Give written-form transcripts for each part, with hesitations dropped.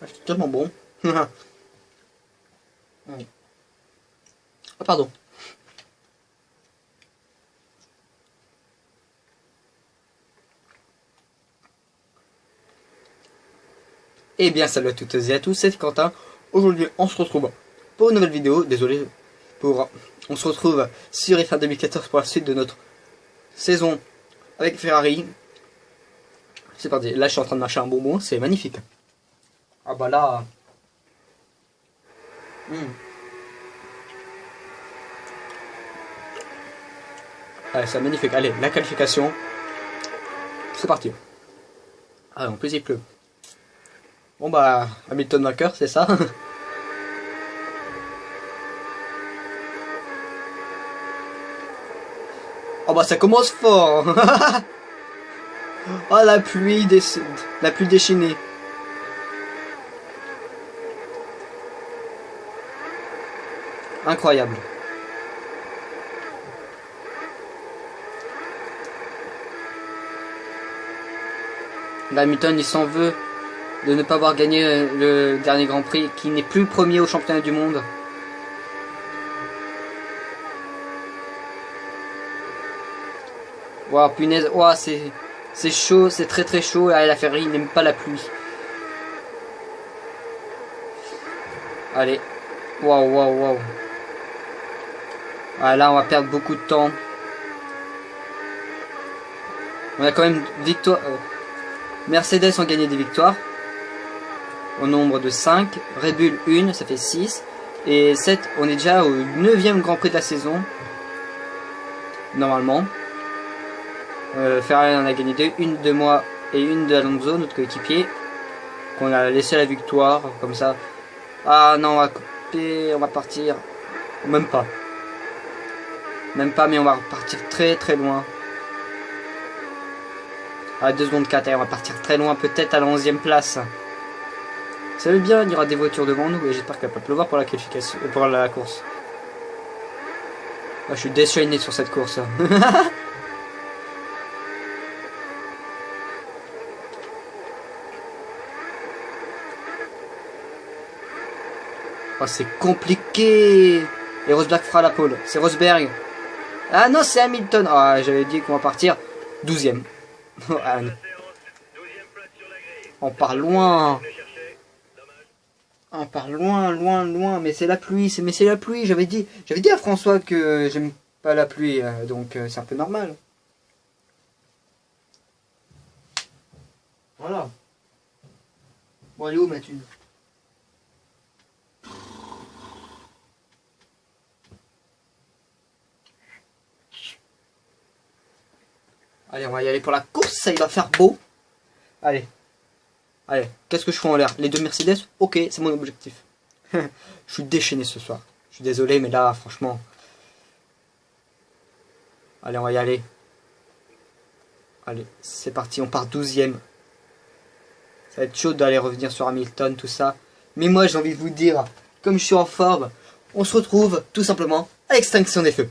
C'est tellement bon. Ah, pardon. Eh bien, salut à toutes et à tous, c'est Quentin. Aujourd'hui, on se retrouve pour une nouvelle vidéo. Désolé pour... On se retrouve sur F1 2014 pour la suite de notre saison avec Ferrari. C'est parti. Là, je suis en train de mâcher un bonbon. C'est magnifique. Ah bah là... Ouais, c'est magnifique. Allez, la qualification. C'est parti. Ah, en plus, il pleut. Bon bah, Hamilton vainqueur, c'est ça. Oh bah ça commence fort. Oh la pluie déchaînée. Incroyable. Hamilton il s'en veut de ne pas avoir gagné le dernier Grand Prix, qui n'est plus premier au championnat du monde. Waouh, punaise, waouh, c'est chaud, c'est très chaud. Et la Ferrari n'aime pas la pluie. Allez, waouh. Ah, là, on va perdre beaucoup de temps. On a quand même victoire. Mercedes ont gagné des victoires au nombre de 5, Red Bull 1, ça fait 6, et 7, on est déjà au 9e Grand Prix de la saison, normalement. Ferrari en a gagné 2, une de moi et une de Alonso, notre coéquipier, qu'on a laissé la victoire, comme ça. Ah non, on va couper, on va partir, même pas, mais on va repartir très loin. À 2 secondes 4, on va partir très loin, peut-être à la 11e place. Ça veut bien, il y aura des voitures devant nous et j'espère qu'elle va pas pleuvoir pour la qualification, pour la course. Ah, je suis déchaîné sur cette course. Oh, c'est compliqué. Et Rosberg fera la pole. C'est Rosberg. Ah non, c'est Hamilton. Ah, j'avais dit qu'on va partir 12e. On part loin. On part loin, mais c'est la pluie, c'est la pluie. J'avais dit à François que j'aime pas la pluie, donc c'est un peu normal. Voilà. Bon, allez où, Mathieu? Allez, on va y aller pour la course, ça il va faire beau. Allez, qu'est-ce que je fais en l'air? Les deux Mercedes? Ok, c'est mon objectif. Je suis déchaîné ce soir. Je suis désolé, mais là, franchement... Allez, on va y aller. Allez, c'est parti, on part 12e. Ça va être chaud d'aller revenir sur Hamilton, tout ça. Mais moi, j'ai envie de vous dire, comme je suis en forme, on se retrouve tout simplement à Extinction des Feux.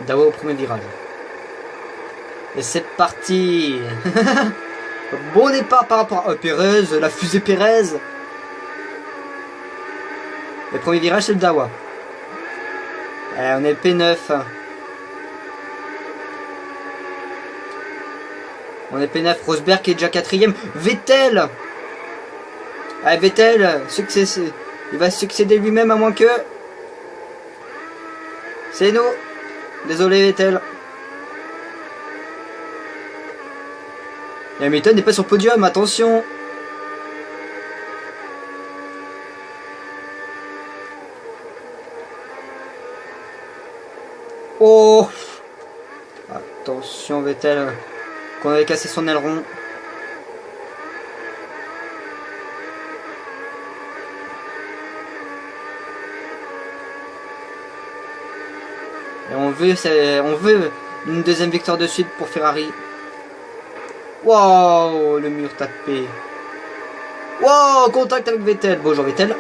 Dawa au premier virage. Et c'est parti. Bon départ par rapport à Pérez, la fusée Pérez. Le premier virage, c'est le Dawa. On est P9. On est P9. Rosberg qui est déjà 4ème. Vettel. Allez, Vettel, il va succéder lui-même à moins que... C'est nous. Désolé, Vettel. Et Hamilton n'est pas sur le podium, attention. Oh, attention Vettel, qu'on avait cassé son aileron. Et on veut une deuxième victoire de suite pour Ferrari. Wow, le mur tapé. Wow, contact avec Vettel. Bonjour Vettel.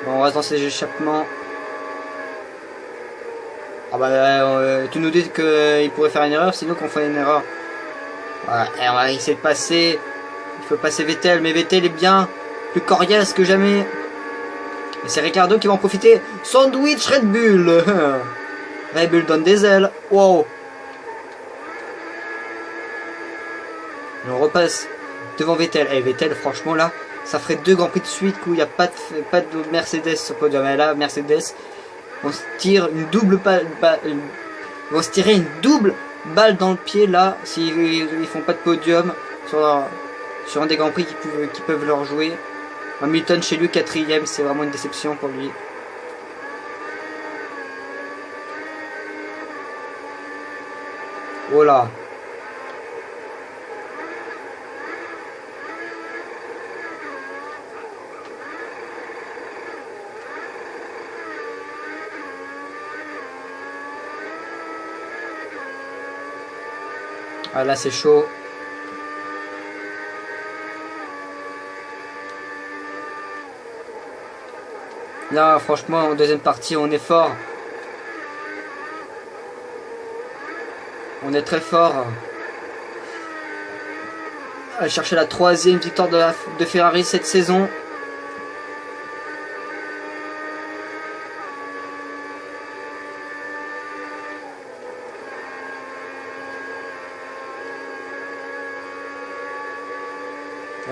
Bon, on va dans ces échappements. Ah bah, tu nous dis qu'il pourrait faire une erreur, sinon qu'on fait une erreur. Voilà, et on va essayer de passer. Il faut passer Vettel, mais Vettel est bien plus coriace que jamais. Et c'est Ricardo qui va en profiter. Sandwich Red Bull. Red Bull donne des ailes. Wow. Et on repasse devant Vettel. Et Vettel, franchement là, ça ferait 2 grands prix de suite où il n'y a pas de Mercedes sur le podium. Et là, Mercedes, on se tire une double balle. Ils vont se tirer une double balle dans le pied là, s'ils font pas de podium sur un des grands prix qui peuvent leur jouer. Hamilton chez lui 4ème, c'est vraiment une déception pour lui. Oh là. Ah là c'est chaud. Là franchement en deuxième partie on est fort. On est très fort. À chercher la 3e victoire de Ferrari cette saison.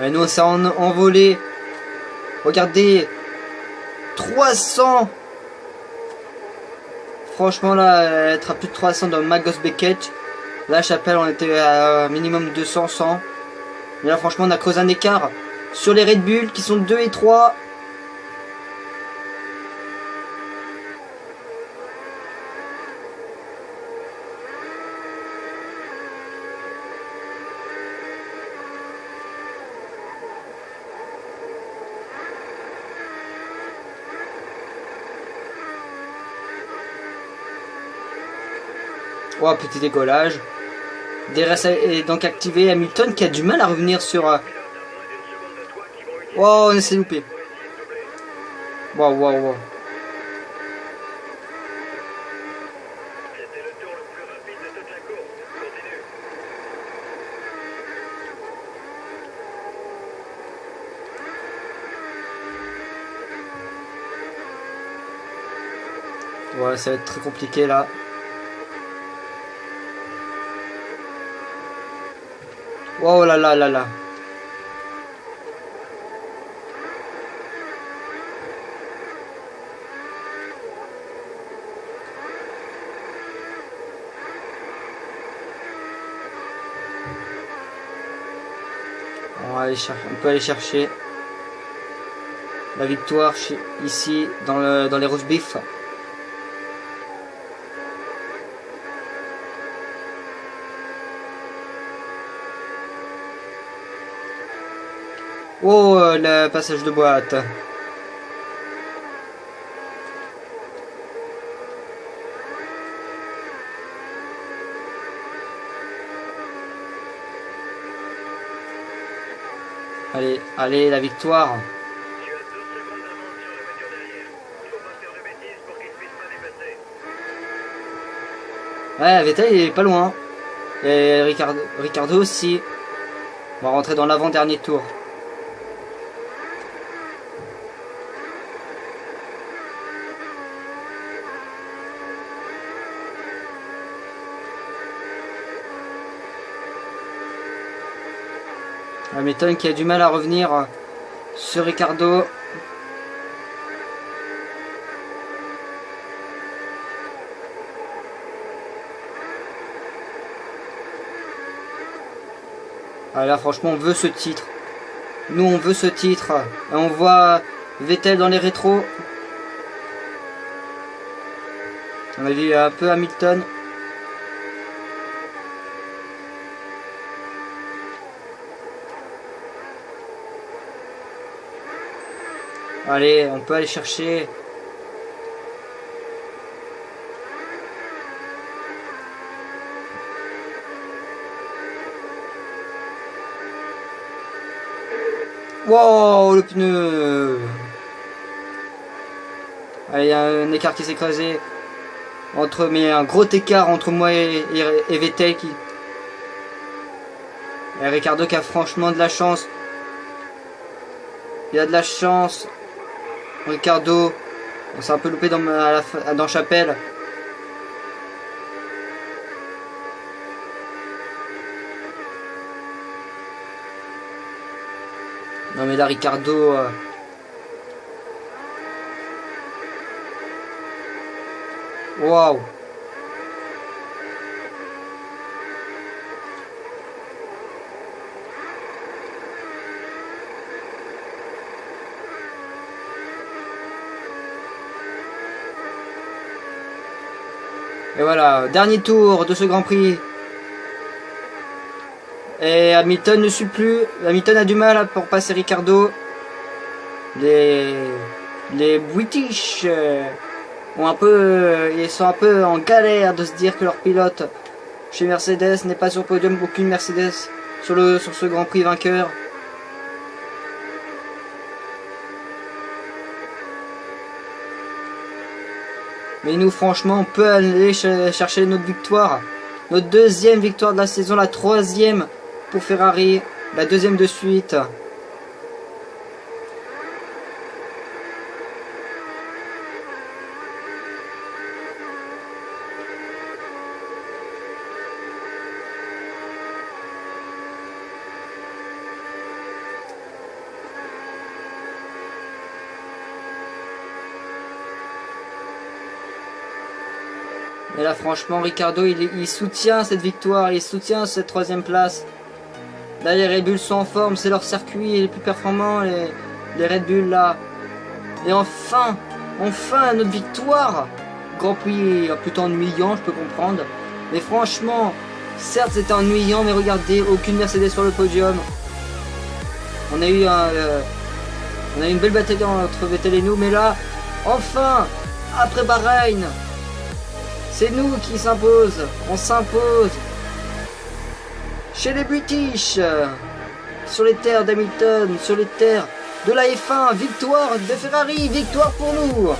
Et nous on s'est envolé. Regardez. 300. Franchement là, être à plus de 300 dans Magos Beckett. Là, Chapelle, on était à minimum 200, 100. Mais là, franchement, on a creusé un écart sur les Red Bull qui sont 2 et 3. Oh, petit décollage. DRS est donc activé. Hamilton qui a du mal à revenir sur... Oh, on s'est loupé. Wow, wow, wow. Ouais, ça va être très compliqué là. Oh là là là là. On peut aller chercher la victoire ici dans les roast beef. Oh, le passage de boîte. Allez, allez, la victoire. Ouais, Vettel il est pas loin. Et Ricardo aussi. On va rentrer dans l'avant-dernier tour. Hamilton qui a du mal à revenir sur Ricardo. Ah là franchement on veut ce titre. Nous on veut ce titre. Et on voit Vettel dans les rétros. On a vu un peu Hamilton. Allez, on peut aller chercher. Wow, le pneu. Allez, il y a un écart qui s'est creusé. Mais un gros écart entre moi et Vettel qui... Et Ricardo qui a franchement de la chance. Il a de la chance. Ricardo, on s'est un peu loupé dans Chapelle. Non mais là Ricardo... Waouh. Et voilà, dernier tour de ce Grand Prix. Et Hamilton ne suit plus. Hamilton a du mal pour passer Ricardo. Les British ils sont un peu en galère de se dire que leur pilote chez Mercedes n'est pas sur le podium. Aucune Mercedes sur ce Grand Prix vainqueur. Mais nous, franchement, on peut aller chercher notre victoire. Notre deuxième victoire de la saison, la troisième pour Ferrari, la deuxième de suite. Et là franchement Ricardo il soutient cette victoire, il soutient cette troisième place. Là les Red Bull sont en forme, c'est leur circuit les plus performants, les Red Bull là. Et enfin notre victoire. Grand Prix plutôt ennuyant, je peux comprendre. Mais franchement, certes c'était ennuyant, mais regardez, aucune Mercedes sur le podium. On a eu une belle bataille entre Vettel et nous, mais là, enfin, après Bahreïn, c'est nous qui s'impose, on s'impose chez les British, sur les terres d'Hamilton, sur les terres de la F1, victoire de Ferrari, victoire pour nous.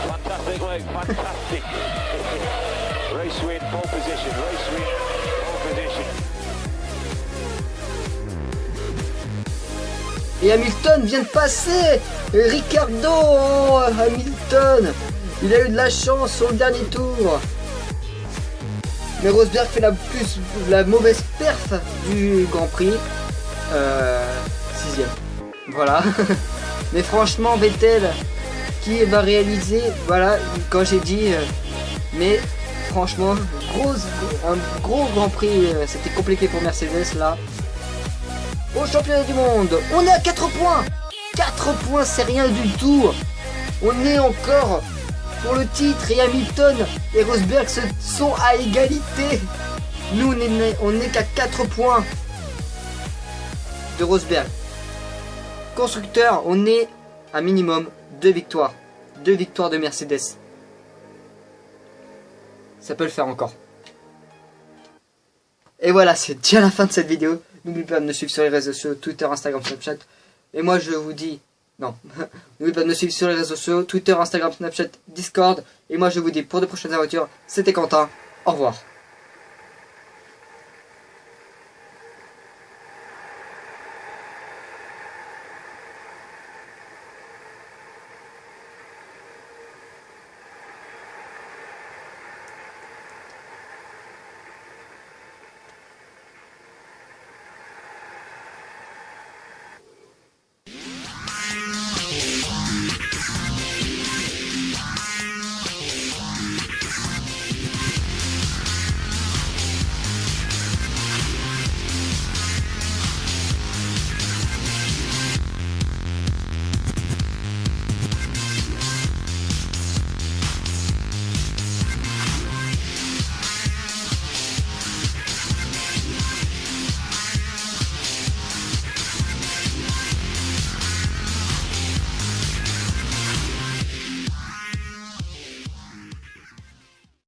Fantastic work, fantastic. Race win, pole position, race win, pole position. Et Hamilton vient de passer Ricardo, oh, Hamilton. Il a eu de la chance sur le dernier tour. Mais Rosberg fait la mauvaise perf du Grand Prix. 6ème. Voilà. Mais franchement, Vettel qui va réaliser, voilà, quand j'ai dit, mais franchement, un gros Grand Prix, c'était compliqué pour Mercedes là. Au championnat du monde, on est à 4 points. 4 points, c'est rien du tout. On est encore pour le titre et Hamilton et Rosberg sont à égalité. Nous, on n'est qu'à 4 points de Rosberg. Constructeur, on est à minimum 2 victoires. 2 victoires de Mercedes. Ça peut le faire encore. Et voilà, c'est déjà la fin de cette vidéo. N'oubliez pas de me suivre sur les réseaux sociaux, Twitter, Instagram, Snapchat. Et moi je vous dis, non, n'oubliez pas de me suivre sur les réseaux sociaux, Twitter, Instagram, Snapchat, Discord. Et moi je vous dis pour de prochaines aventures, c'était Quentin, au revoir.